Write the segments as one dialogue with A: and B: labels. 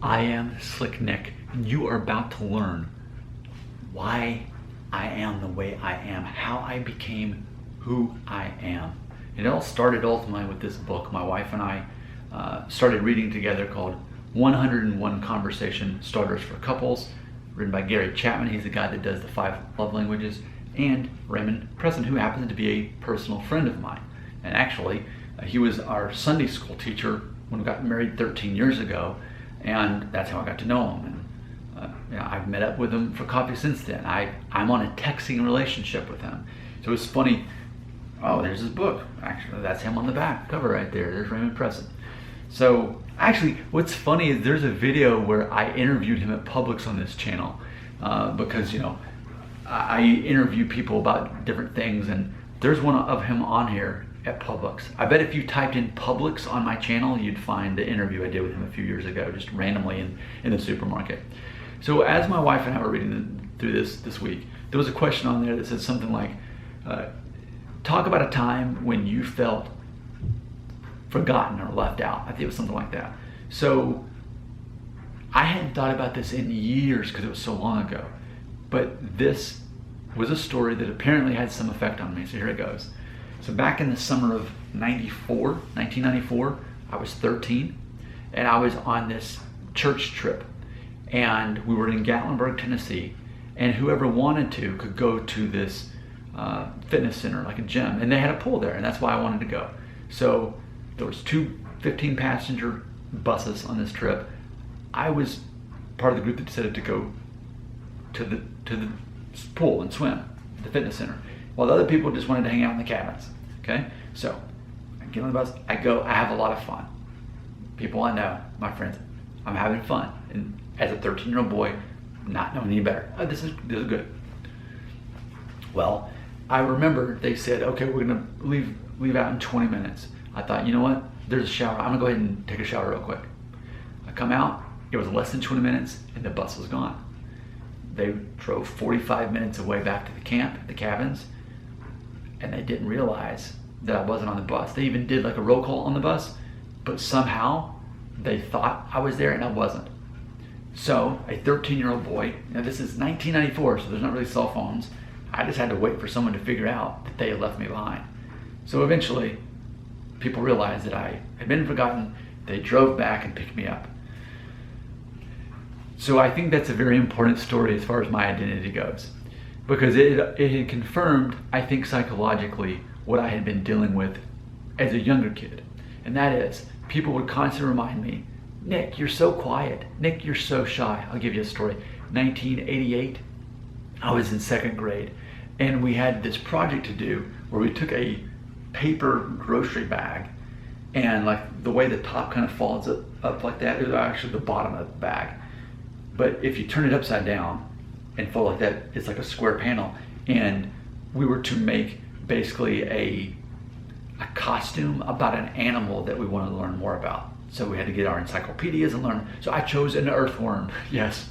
A: I am Slick Nick, and you are about to learn why I am the way I am, how I became who I am. It all started ultimately with this book my wife and I started reading together called 101 Conversation Starters for Couples, written by Gary Chapman. He's the guy that does the 5 love languages, and Raymond Preston, who happens to be a personal friend of mine. And actually, he was our Sunday school teacher when we got married 13 years ago. And that's how I got to know him. And I've met up with him for coffee since then. I'm on a texting relationship with him. So it's funny. Oh, there's his book. Actually, that's him on the back cover right there. There's Raymond Preston. So actually, what's funny is there's a video where I interviewed him at Publix on this channel because I interview people about different things, and there's one of him on here at Publix. I bet if you typed in Publix on my channel, you'd find the interview I did with him a few years ago, just randomly in the supermarket. So as my wife and I were reading through this week, there was a question on there that said something like, talk about a time when you felt forgotten or left out. I think it was something like that. So I hadn't thought about this in years because it was so long ago, but this was a story that apparently had some effect on me. So here it goes. So back in the summer of 1994, I was 13, and I was on this church trip, and we were in Gatlinburg, Tennessee, and whoever wanted to could go to this fitness center, like a gym, and they had a pool there, and that's why I wanted to go. So there was 2 15-passenger buses on this trip. I was part of the group that decided to go to the pool and swim, the fitness center, while the other people just wanted to hang out in the cabins. Okay, so I get on the bus, I go, I have a lot of fun. People I know, my friends, I'm having fun. And as a 13-year-old boy, not knowing any better, this is good. Well, I remember they said, okay, we're gonna leave out in 20 minutes. I thought, you know what? There's a shower. I'm gonna go ahead and take a shower real quick. I come out, it was less than 20 minutes, and the bus was gone. They drove 45 minutes away back to the camp, the cabins, and they didn't realize that I wasn't on the bus. They even did like a roll call on the bus, but somehow they thought I was there and I wasn't. So a 13-year-old boy, now this is 1994, so there's not really cell phones. I just had to wait for someone to figure out that they had left me behind. So eventually, people realized that I had been forgotten. They drove back and picked me up. So I think that's a very important story as far as my identity goes, because it had confirmed, I think psychologically, what I had been dealing with as a younger kid. And that is, people would constantly remind me, Nick, you're so quiet. Nick, you're so shy. I'll give you a story. 1988, I was in 2nd grade, and we had this project to do where we took a paper grocery bag, and like the way the top kind of falls up like that is actually the bottom of the bag. But if you turn it upside down and fold like that, it's like a square panel. And we were to make basically a costume about an animal that we wanted to learn more about. So we had to get our encyclopedias and learn. So I chose an earthworm. Yes.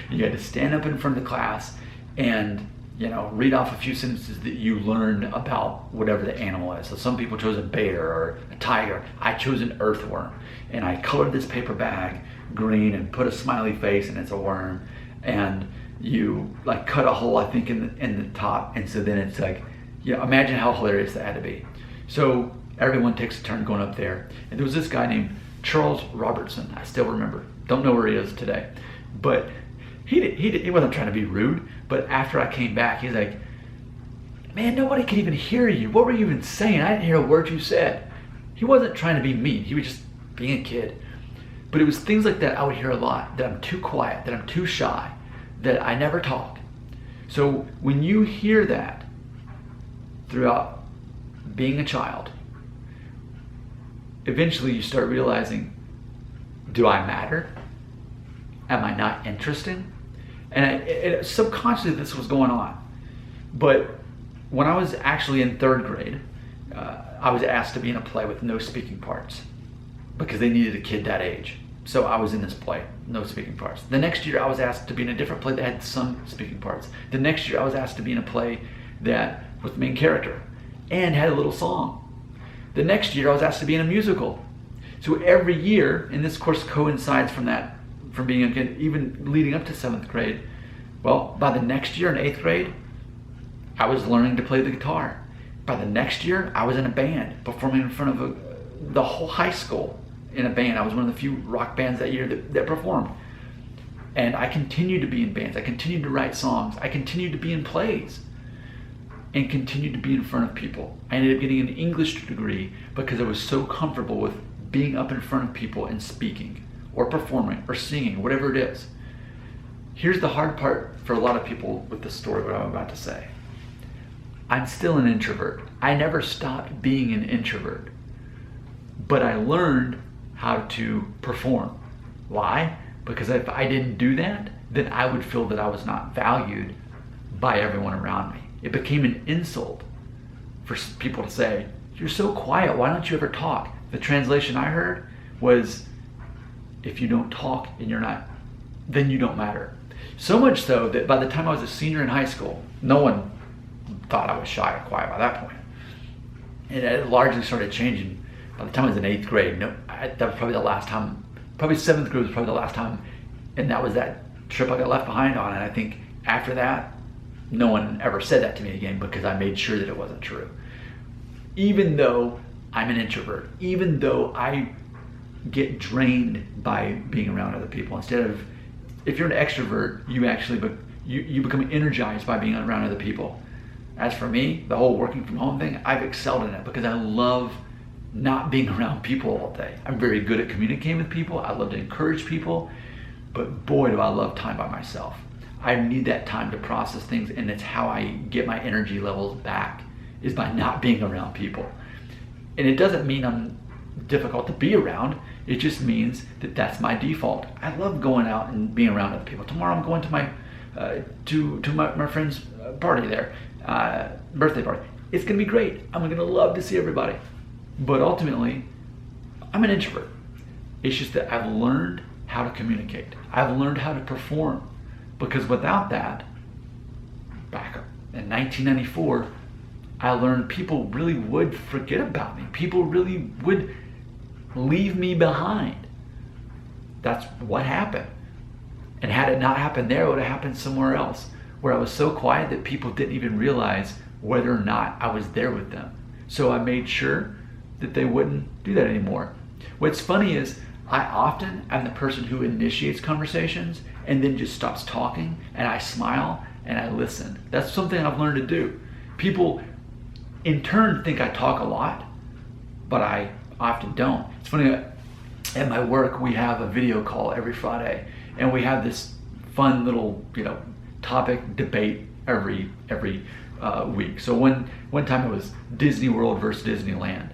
A: You had to stand up in front of the class and read off a few sentences that you learned about whatever the animal is. So some people chose a bear or a tiger. I chose an earthworm. And I colored this paper bag green and put a smiley face, and it's a worm. And you like cut a hole, I think, in the top. And so then it's like, imagine how hilarious that had to be. So everyone takes a turn going up there. And there was this guy named Charles Robertson. I still remember. Don't know where he is today. But he wasn't trying to be rude. But after I came back, he's like, man, nobody could even hear you. What were you even saying? I didn't hear a word you said. He wasn't trying to be mean. He was just being a kid. But it was things like that I would hear a lot, that I'm too quiet, that I'm too shy, that I never talk. So when you hear that throughout being a child, eventually you start realizing, do I matter? Am I not interesting? And subconsciously this was going on. But when I was actually in 3rd grade, I was asked to be in a play with no speaking parts because they needed a kid that age. So I was in this play, no speaking parts. The next year I was asked to be in a different play that had some speaking parts. The next year I was asked to be in a play that was the main character and had a little song. The next year I was asked to be in a musical. So every year, and this course coincides from that from being a kid, even leading up to 7th grade. Well, by the next year in 8th grade, I was learning to play the guitar. By the next year, I was in a band, performing in front of the whole high school in a band. I was one of the few rock bands that year that performed. And I continued to be in bands. I continued to write songs. I continued to be in plays and continued to be in front of people. I ended up getting an English degree because I was so comfortable with being up in front of people and speaking or performing or singing, whatever it is. Here's the hard part for a lot of people with the story, what I'm about to say. I'm still an introvert. I never stopped being an introvert, but I learned how to perform. Why? Because if I didn't do that, then I would feel that I was not valued by everyone around me. It became an insult for people to say, "You're so quiet, why don't you ever talk?" The translation I heard was, if you don't talk and you're not, then you don't matter. So much so that by the time I was a senior in high school, no one thought I was shy or quiet by that point. And it largely started changing by the time I was in 8th grade. That was probably the last time, probably 7th grade was probably the last time, and that was that trip I got left behind on. And I think after that, no one ever said that to me again because I made sure that it wasn't true. Even though I'm an introvert, even though I get drained by being around other people, instead of, if you're an extrovert, you become energized by being around other people. As for me, the whole working from home thing, I've excelled in it because I love not being around people all day. I'm very good at communicating with people. I love to encourage people, but boy, do I love time by myself. I need that time to process things, and it's how I get my energy levels back, is by not being around people. And it doesn't mean I'm difficult to be around. It just means that that's my default. I love going out and being around other people. Tomorrow I'm going to my friend's party there, birthday party. It's gonna be great. I'm gonna love to see everybody. But ultimately, I'm an introvert. It's just that I've learned how to communicate. I've learned how to perform. Because without that, back in 1994, I learned people really would forget about me. People really would leave me behind. That's what happened. And had it not happened there, it would have happened somewhere else, where I was so quiet that people didn't even realize whether or not I was there with them. So I made sure that they wouldn't do that anymore. What's funny is I often am the person who initiates conversations and then just stops talking, and I smile and I listen. That's something I've learned to do. People in turn think I talk a lot, but I often don't. It's funny, at my work we have a video call every Friday, and we have this fun little topic debate every week. So one time it was Disney World versus Disneyland,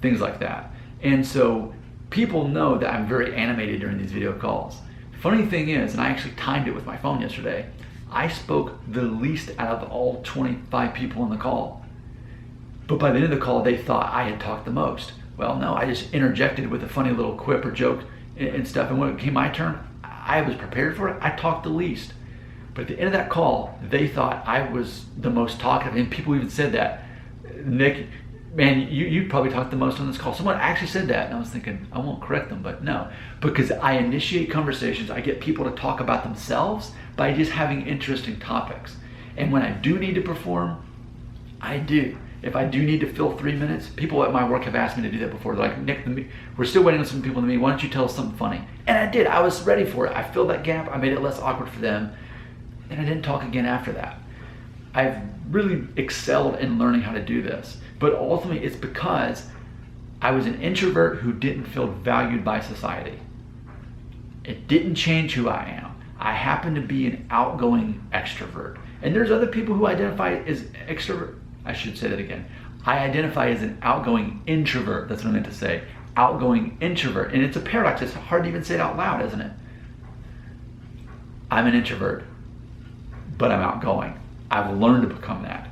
A: things like that. And so people know that I'm very animated during these video calls. Funny thing is, and I actually timed it with my phone yesterday, I spoke the least out of all 25 people on the call. But by the end of the call, they thought I had talked the most. Well, no, I just interjected with a funny little quip or joke and stuff. And when it came my turn, I was prepared for it. I talked the least. But at the end of that call, they thought I was the most talkative. And people even said that. Nick, man, you probably talked the most on this call. Someone actually said that, and I was thinking, I won't correct them, but no. Because I initiate conversations, I get people to talk about themselves by just having interesting topics. And when I do need to perform, I do. If I do need to fill 3 minutes, people at my work have asked me to do that before. They're like, Nick, we're still waiting on some people to meet. Why don't you tell us something funny? And I did. I was ready for it. I filled that gap. I made it less awkward for them. And I didn't talk again after that. I've really excelled in learning how to do this. But ultimately, it's because I was an introvert who didn't feel valued by society. It didn't change who I am. I happen to be an outgoing extrovert. And there's other people who identify as extrovert. I should say that again. I identify as an outgoing introvert. That's what I meant to say. Outgoing introvert. And it's a paradox. It's hard to even say it out loud, isn't it? I'm an introvert, but I'm outgoing. I've learned to become that.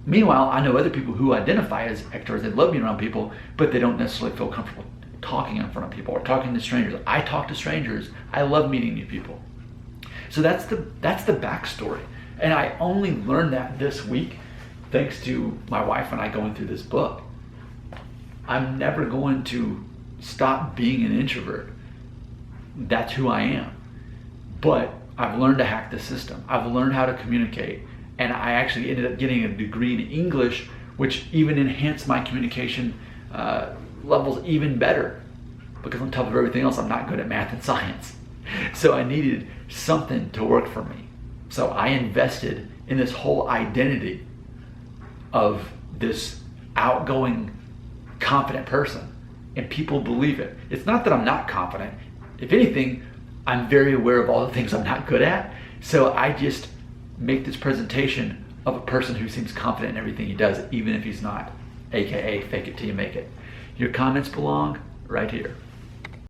A: Meanwhile, I know other people who identify as extroverts. They love being around people, but they don't necessarily feel comfortable talking in front of people or talking to strangers. I talk to strangers. I love meeting new people. So that's the backstory. And I only learned that this week thanks to my wife and I going through this book. I'm never going to stop being an introvert. that's who I am. But I've learned to hack the system. I've learned how to communicate. And I actually ended up getting a degree in English, which even enhanced my communication levels even better. Because on top of everything else, I'm not good at math and science. So I needed something to work for me. So I invested in this whole identity of this outgoing, confident person. And people believe it. It's not that I'm not confident. If anything, I'm very aware of all the things I'm not good at. So I just make this presentation of a person who seems confident in everything he does, even if he's not, AKA fake it till you make it. Your comments belong right here.